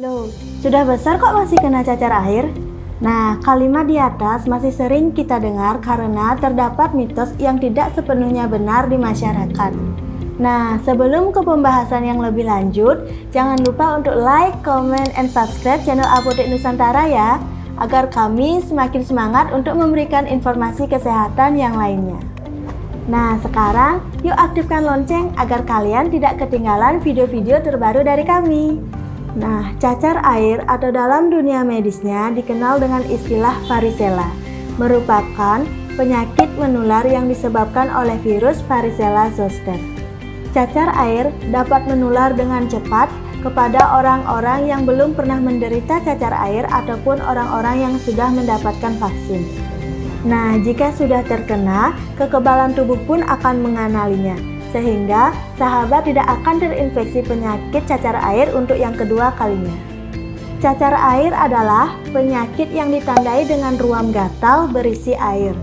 Loh, sudah besar kok masih kena cacar air? Nah, kalimat di atas masih sering kita dengar karena terdapat mitos yang tidak sepenuhnya benar di masyarakat. Nah, sebelum ke pembahasan yang lebih lanjut, jangan lupa untuk like, comment, and subscribe channel Apotek Nusantara ya, agar kami semakin semangat untuk memberikan informasi kesehatan yang lainnya. Nah, sekarang yuk aktifkan lonceng agar kalian tidak ketinggalan video-video terbaru dari kami. Nah, cacar air atau dalam dunia medisnya dikenal dengan istilah varicella, merupakan penyakit menular yang disebabkan oleh virus Varicella zoster. Cacar air dapat menular dengan cepat kepada orang-orang yang belum pernah menderita cacar air ataupun orang-orang yang sudah mendapatkan vaksin. Nah, jika sudah terkena, kekebalan tubuh pun akan mengenalinya, sehingga sahabat tidak akan terinfeksi penyakit cacar air untuk yang kedua kalinya. Cacar air adalah penyakit yang ditandai dengan ruam gatal berisi air.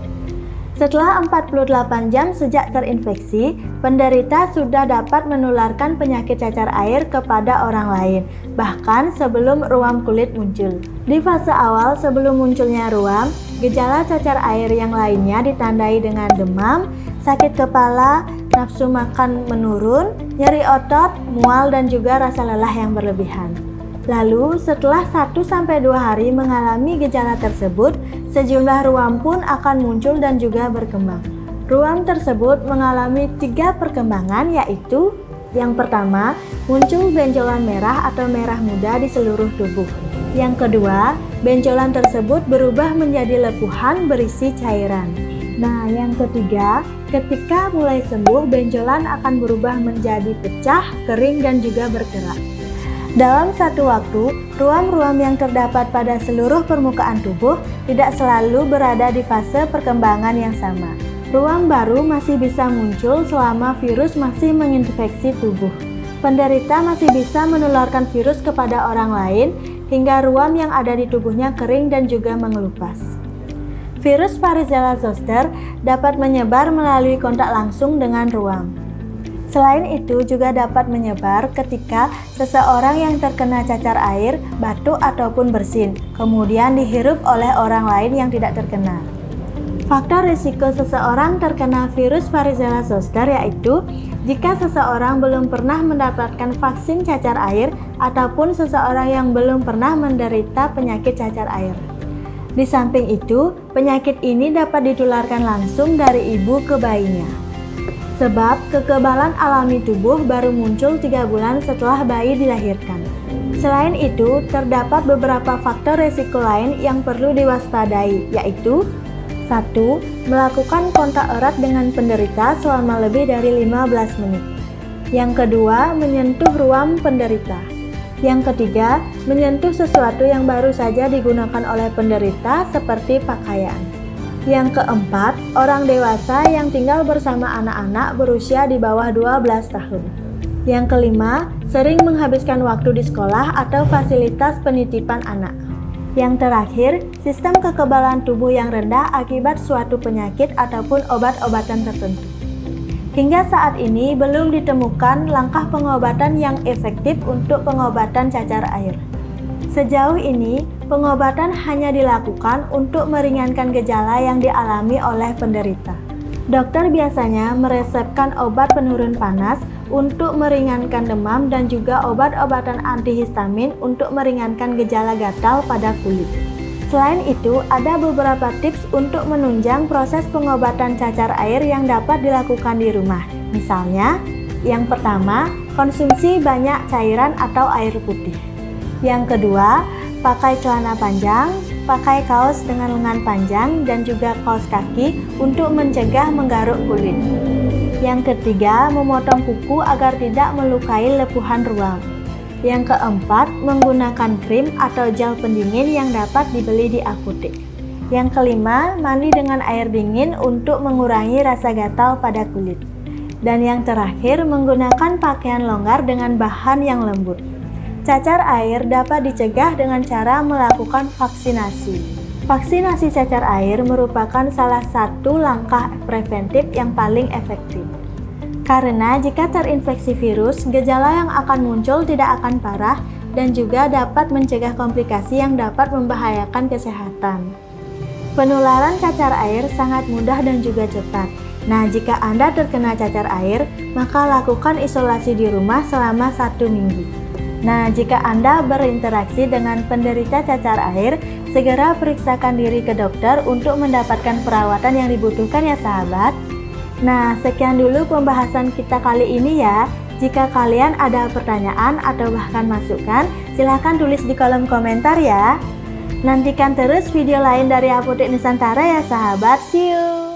Setelah 48 jam sejak terinfeksi, penderita sudah dapat menularkan penyakit cacar air kepada orang lain, bahkan sebelum ruam kulit muncul. Di fase awal sebelum munculnya ruam, gejala cacar air yang lainnya ditandai dengan demam, sakit kepala, nafsu makan menurun, nyeri otot, mual, dan juga rasa lelah yang berlebihan. Lalu setelah 1-2 hari mengalami gejala tersebut, sejumlah ruam pun akan muncul dan juga berkembang. Ruam tersebut mengalami 3 perkembangan, yaitu yang pertama, muncul benjolan merah atau merah muda di seluruh tubuh. Yang kedua, benjolan tersebut berubah menjadi lepuhan berisi cairan. Nah, yang ketiga, ketika mulai sembuh, benjolan akan berubah menjadi pecah, kering, dan juga bergerak. Dalam satu waktu, ruam-ruam yang terdapat pada seluruh permukaan tubuh tidak selalu berada di fase perkembangan yang sama. Ruam baru masih bisa muncul selama virus masih menginfeksi tubuh. Penderita masih bisa menularkan virus kepada orang lain hingga ruam yang ada di tubuhnya kering dan juga mengelupas. Virus Varicella zoster dapat menyebar melalui kontak langsung dengan ruam. Selain itu juga dapat menyebar ketika seseorang yang terkena cacar air, batuk ataupun bersin, kemudian dihirup oleh orang lain yang tidak terkena. Faktor risiko seseorang terkena virus Varicella zoster yaitu jika seseorang belum pernah mendapatkan vaksin cacar air ataupun seseorang yang belum pernah menderita penyakit cacar air. Di samping itu, penyakit ini dapat ditularkan langsung dari ibu ke bayinya. Sebab kekebalan alami tubuh baru muncul 3 bulan setelah bayi dilahirkan. Selain itu, terdapat beberapa faktor risiko lain yang perlu diwaspadai, yaitu 1. Melakukan kontak erat dengan penderita selama lebih dari 15 menit. Yang kedua, menyentuh ruam penderita. Yang ketiga, menyentuh sesuatu yang baru saja digunakan oleh penderita seperti pakaian. Yang keempat, orang dewasa yang tinggal bersama anak-anak berusia di bawah 12 tahun. Yang kelima, sering menghabiskan waktu di sekolah atau fasilitas penitipan anak. Yang terakhir, sistem kekebalan tubuh yang rendah akibat suatu penyakit ataupun obat-obatan tertentu. Hingga saat ini belum ditemukan langkah pengobatan yang efektif untuk pengobatan cacar air. Sejauh ini, pengobatan hanya dilakukan untuk meringankan gejala yang dialami oleh penderita. Dokter biasanya meresepkan obat penurun panas untuk meringankan demam dan juga obat-obatan antihistamin untuk meringankan gejala gatal pada kulit. Selain itu, ada beberapa tips untuk menunjang proses pengobatan cacar air yang dapat dilakukan di rumah. Misalnya, yang pertama, konsumsi banyak cairan atau air putih. Yang kedua, pakai celana panjang, pakai kaos dengan lengan panjang dan juga kaos kaki untuk mencegah menggaruk kulit. Yang ketiga, memotong kuku agar tidak melukai lepuhan ruam. Yang keempat, menggunakan krim atau gel pendingin yang dapat dibeli di apotek. Yang kelima, mandi dengan air dingin untuk mengurangi rasa gatal pada kulit. Dan yang terakhir, menggunakan pakaian longgar dengan bahan yang lembut. Cacar air dapat dicegah dengan cara melakukan vaksinasi. Vaksinasi cacar air merupakan salah satu langkah preventif yang paling efektif. Karena jika terinfeksi virus, gejala yang akan muncul tidak akan parah dan juga dapat mencegah komplikasi yang dapat membahayakan kesehatan. Penularan cacar air sangat mudah dan juga cepat. Nah, jika Anda terkena cacar air, maka lakukan isolasi di rumah selama 1 minggu. Nah, jika Anda berinteraksi dengan penderita cacar air, segera periksakan diri ke dokter untuk mendapatkan perawatan yang dibutuhkan ya sahabat. Nah, sekian dulu pembahasan kita kali ini ya. Jika kalian ada pertanyaan atau bahkan masukan, silahkan tulis di kolom komentar ya. Nantikan terus video lain dari Apotek Nusantara ya sahabat. See you!